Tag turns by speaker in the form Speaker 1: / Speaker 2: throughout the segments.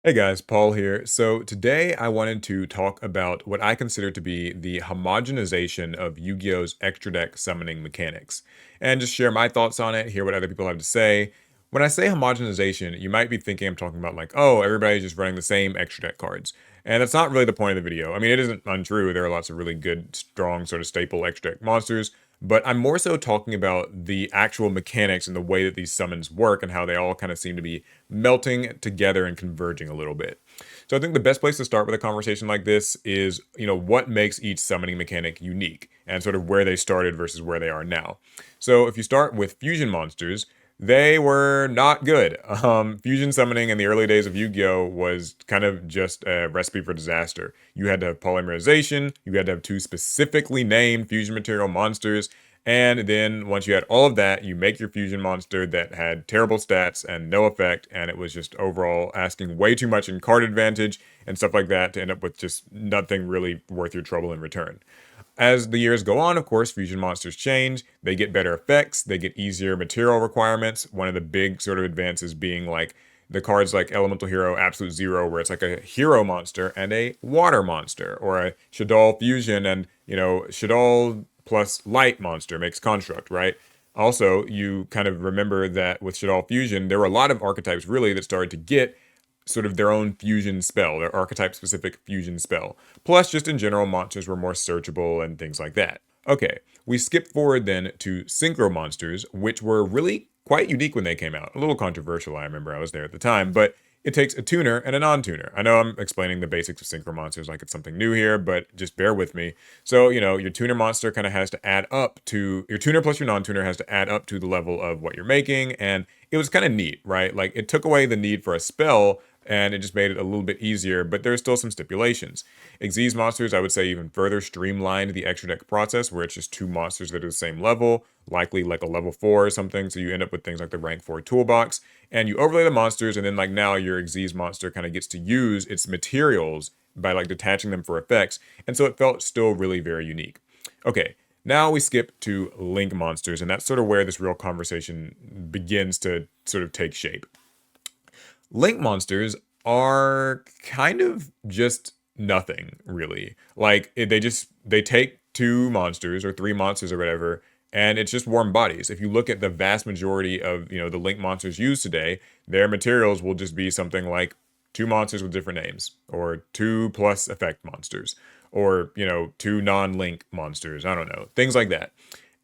Speaker 1: Hey guys, Paul here. So today I wanted to talk about what I consider to be the homogenization of Yu-Gi-Oh's extra deck summoning mechanics, and just share my thoughts on it, hear what other people have to say. When I say homogenization, you might be thinking I'm talking about like, oh, everybody's just running the same extra deck cards. And that's not really the point of the video. I mean, it isn't untrue. There are lots of really good, strong, sort of staple extra deck monsters, but I'm more so talking about the actual mechanics and the way that these summons work and how they all kind of seem to be melting together and converging a little bit. So I think the best place to start with a conversation like this is, what makes each summoning mechanic unique and sort of where they started versus where they are now. So if you start with fusion monsters, they were not good. Fusion summoning in the early days of Yu-Gi-Oh was kind of just a recipe for disaster. You had to have polymerization, you had to have two specifically named fusion material monsters, and then once you had all of that, you make your fusion monster that had terrible stats and no effect, and it was just overall asking way too much in card advantage and stuff like that to end up with just nothing really worth your trouble in return. As the years go on, of course, fusion monsters change. They get better effects, they get easier material requirements. One of the big sort of advances being like the cards like Elemental Hero Absolute Zero, where it's like a hero monster and a water monster, or a Shaddoll fusion and, Shaddoll plus light monster makes construct, right? Also, you kind of remember that with Shaddoll fusion, there were a lot of archetypes really that started to get sort of their own fusion spell, their archetype specific fusion spell. Plus, just in general, monsters were more searchable and things like that. Okay, we skip forward then to synchro monsters, which were really quite unique when they came out. A little controversial, I remember I was there at the time, but it takes a tuner and a non-tuner. I know I'm explaining the basics of synchro monsters like it's something new here, but just bear with me. So, your tuner monster kind of has to add up to your tuner plus your non-tuner has to add up to the level of what you're making, and it was kind of neat, right? Like it took away the need for a spell and it just made it a little bit easier, but there's still some stipulations. XYZ monsters, I would say, even further streamlined the extra deck process where it's just two monsters that are the same level, likely like a level 4 or something, so you end up with things like the rank 4 toolbox, and you overlay the monsters, and then like now your XYZ monster kind of gets to use its materials by like detaching them for effects, and so it felt still really very unique. Okay, now we skip to link monsters, and that's sort of where this real conversation begins to sort of take shape. Link monsters are kind of just nothing really. Like they take two monsters or three monsters or whatever, and it's just warm bodies. If you look at the vast majority of the link monsters used today, their materials will just be something like two monsters with different names, or two plus effect monsters, or two non-link monsters. I don't know, things like that.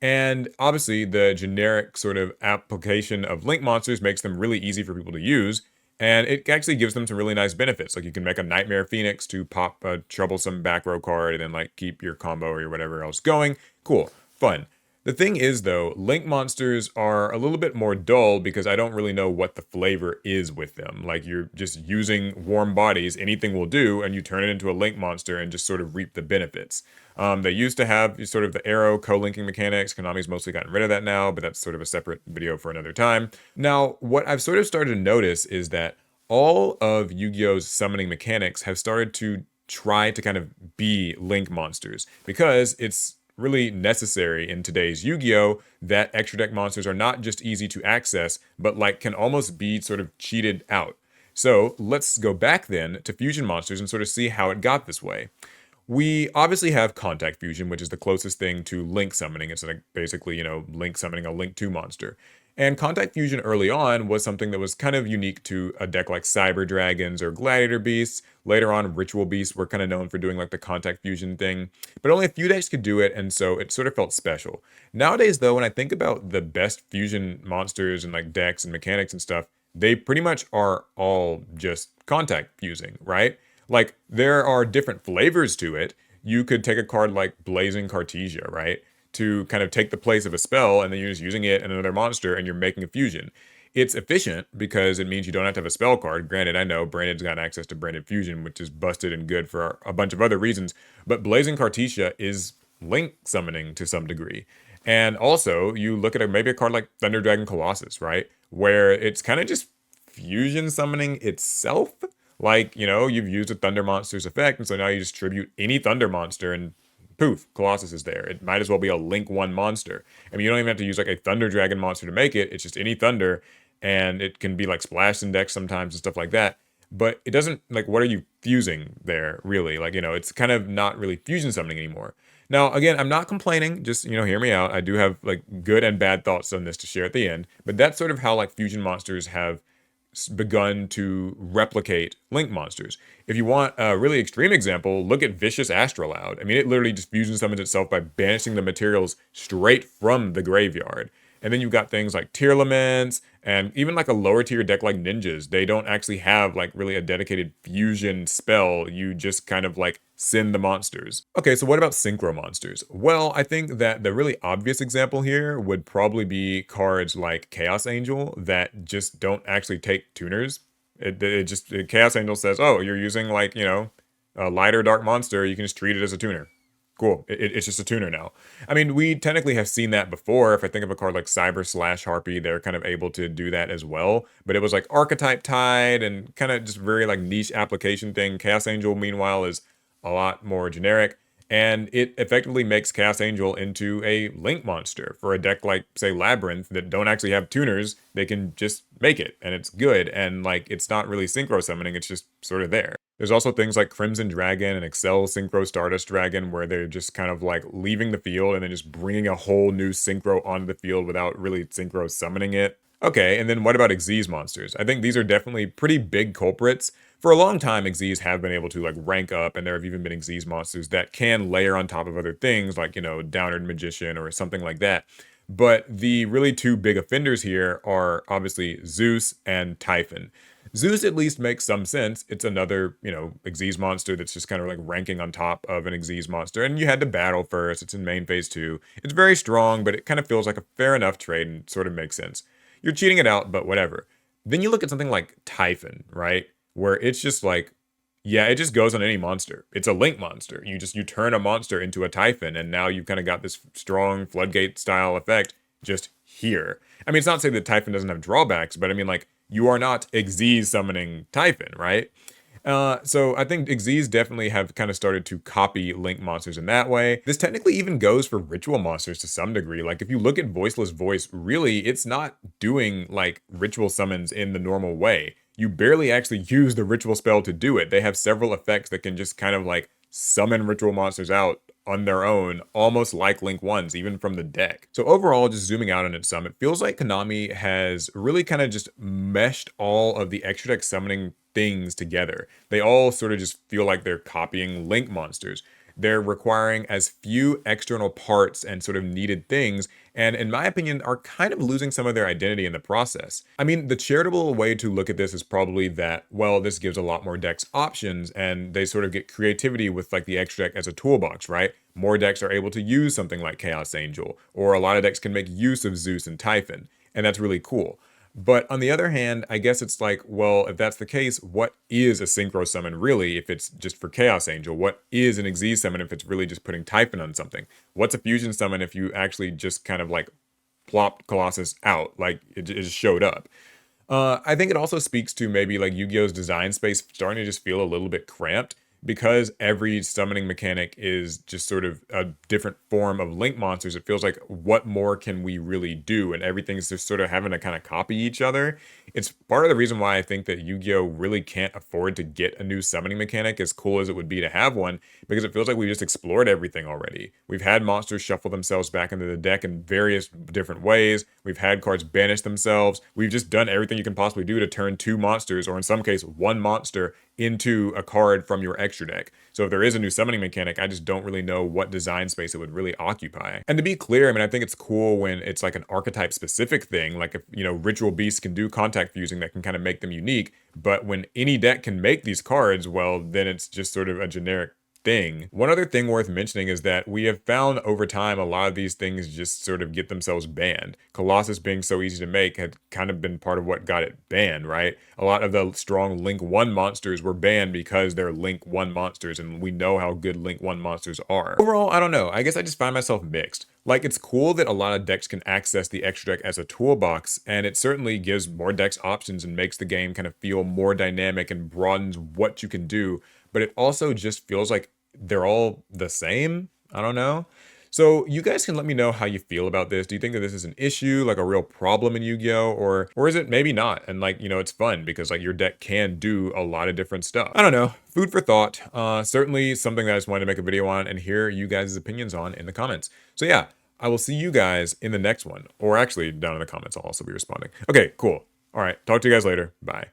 Speaker 1: And obviously, the generic sort of application of link monsters makes them really easy for people to use. And it actually gives them some really nice benefits. Like you can make a Nightmare Phoenix to pop a troublesome back row card and then like keep your combo or whatever else going. Cool, fun. The thing is, though, Link monsters are a little bit more dull because I don't really know what the flavor is with them. Like, you're just using warm bodies, anything will do, and you turn it into a Link monster and just sort of reap the benefits. They used to have sort of the arrow co-linking mechanics. Konami's mostly gotten rid of that now, but that's sort of a separate video for another time. Now, what I've sort of started to notice is that all of Yu-Gi-Oh's summoning mechanics have started to try to kind of be Link monsters because it's really necessary in today's Yu-Gi-Oh that extra deck monsters are not just easy to access, but like can almost be sort of cheated out. So let's go back then to fusion monsters and sort of see how it got this way. We obviously have contact fusion, which is the closest thing to link summoning. It's like basically, link summoning a link 2 monster. And contact fusion early on was something that was kind of unique to a deck like Cyber Dragons or Gladiator Beasts. Later on, Ritual Beasts were kind of known for doing like the contact fusion thing, but only a few decks could do it, and so it sort of felt special. Nowadays, though, when I think about the best fusion monsters and like decks and mechanics and stuff, they pretty much are all just contact fusing, right? Like, there are different flavors to it. You could take a card like Blazing Cartesia, right? To kind of take the place of a spell, and then you're just using it and another monster, and you're making a fusion. It's efficient because it means you don't have to have a spell card. Granted, I know Branded's got access to Branded Fusion, which is busted and good for a bunch of other reasons, but Blazing Cartesia is link summoning to some degree. And also, you look at maybe a card like Thunder Dragon Colossus, right? Where it's kind of just fusion summoning itself. Like, you've used a Thunder Monster's effect, and so now you just tribute any Thunder Monster, and poof, Colossus is there. It might as well be a Link 1 monster. I mean, you don't even have to use like a Thunder Dragon monster to make it. It's just any Thunder, and it can be like splashed in decks sometimes and stuff like that. but it doesn't, like, what are you fusing there, really? Like, it's kind of not really fusion summoning anymore. Now, again, I'm not complaining, just, hear me out. I do have, like, good and bad thoughts on this to share at the end, but that's sort of how, like, fusion monsters have begun to replicate link monsters. If you want a really extreme example, look at Vicious Astrolaud. I mean, it literally just fusion summons itself by banishing the materials straight from the graveyard. And then you've got things like tier laments and even like a lower tier deck like ninjas. They don't actually have like really a dedicated fusion spell. You just kind of like send the monsters. Okay, so what about synchro monsters? Well, I think that the really obvious example here would probably be cards like Chaos Angel that just don't actually take tuners. Chaos Angel says, oh, you're using like, a lighter dark monster, you can just treat it as a tuner. Cool. It's just a tuner now. I mean, we technically have seen that before. If I think of a card like Cyber/Harpy, they're kind of able to do that as well. But it was like archetype tied and kind of just very like niche application thing. Chaos Angel, meanwhile, is a lot more generic. And it effectively makes Chaos Angel into a link monster for a deck like, say, Labyrinth that don't actually have tuners. They can just make it, and it's good. And like, it's not really synchro summoning. It's just sort of there. There's also things like Crimson Dragon and Excel Synchro Stardust Dragon, where they're just kind of like leaving the field and then just bringing a whole new synchro onto the field without really synchro summoning it. Okay, and then what about Xyz monsters? I think these are definitely pretty big culprits. For a long time, Xyz have been able to like rank up, and there have even been Xyz monsters that can layer on top of other things, like, Downerd Magician or something like that. But the really two big offenders here are obviously Zeus and Typhon. Zeus at least makes some sense. It's another, Xyz monster that's just kind of like ranking on top of an Xyz monster. And you had to battle first. It's in main phase 2. It's very strong, but it kind of feels like a fair enough trade and sort of makes sense. You're cheating it out, but whatever. Then you look at something like Typhon, right? Where it's just like, yeah, it just goes on any monster. It's a link monster. You turn a monster into a Typhon, and now you've kind of got this strong floodgate style effect just here. I mean, it's not saying that Typhon doesn't have drawbacks, but I mean, like, you are not Xyz summoning Typhon, right? So I think Xyz definitely have kind of started to copy link monsters in that way. This technically even goes for ritual monsters to some degree. Like if you look at Voiceless Voice, really, it's not doing like ritual summons in the normal way. You barely actually use the ritual spell to do it. They have several effects that can just kind of like summon ritual monsters out on their own, almost like Link 1s, even from the deck. So overall, just zooming out on it some, it feels like Konami has really kind of just meshed all of the extra deck summoning things together. They all sort of just feel like they're copying Link monsters. They're requiring as few external parts and sort of needed things, and in my opinion, are kind of losing some of their identity in the process. I mean, the charitable way to look at this is probably that, well, this gives a lot more decks options, and they sort of get creativity with like the extra deck as a toolbox, right? More decks are able to use something like Chaos Angel, or a lot of decks can make use of Zeus and Typhon, and that's really cool. But on the other hand, I guess it's like, well, if that's the case, what is a synchro summon really if it's just for Chaos Angel? What is an Xyz summon if it's really just putting Typhon on something? What's a fusion summon if you actually just kind of like plopped Colossus out, like it just showed up? I think it also speaks to maybe like Yu-Gi-Oh's design space starting to just feel a little bit cramped because every summoning mechanic is just sort of a different form of link monsters. It feels like what more can we really do? And everything's just sort of having to kind of copy each other. It's part of the reason why I think that Yu-Gi-Oh really can't afford to get a new summoning mechanic, as cool as it would be to have one, because it feels like we just explored everything already. We've had monsters shuffle themselves back into the deck in various different ways. We've had cards banish themselves. We've just done everything you can possibly do to turn two monsters, or in some case, one monster, into a card from your extra deck. So if there is a new summoning mechanic, I just don't really know what design space it would really occupy. And to be clear, I mean, I think it's cool when it's like an archetype specific thing, like if, Ritual Beasts can do contact fusing that can kind of make them unique, but when any deck can make these cards, well, then it's just sort of a generic thing. One other thing worth mentioning is that we have found over time a lot of these things just sort of get themselves banned. Colossus being so easy to make had kind of been part of what got it banned, right? A lot of the strong Link 1 monsters were banned because they're Link 1 monsters, and we know how good Link 1 monsters are. Overall, I don't know. I guess I just find myself mixed. Like, it's cool that a lot of decks can access the extra deck as a toolbox, and it certainly gives more decks options and makes the game kind of feel more dynamic and broadens what you can do, but it also just feels like they're all the same. I don't know. So you guys can let me know how you feel about this. Do you think that this is an issue, like a real problem in Yu-Gi-Oh, or is it maybe not? And like, it's fun because like your deck can do a lot of different stuff. I don't know. Food for thought. Certainly something that I just wanted to make a video on and hear you guys' opinions on in the comments. So yeah, I will see you guys in the next one, or actually down in the comments. I'll also be responding. Okay, cool. All right. Talk to you guys later. Bye.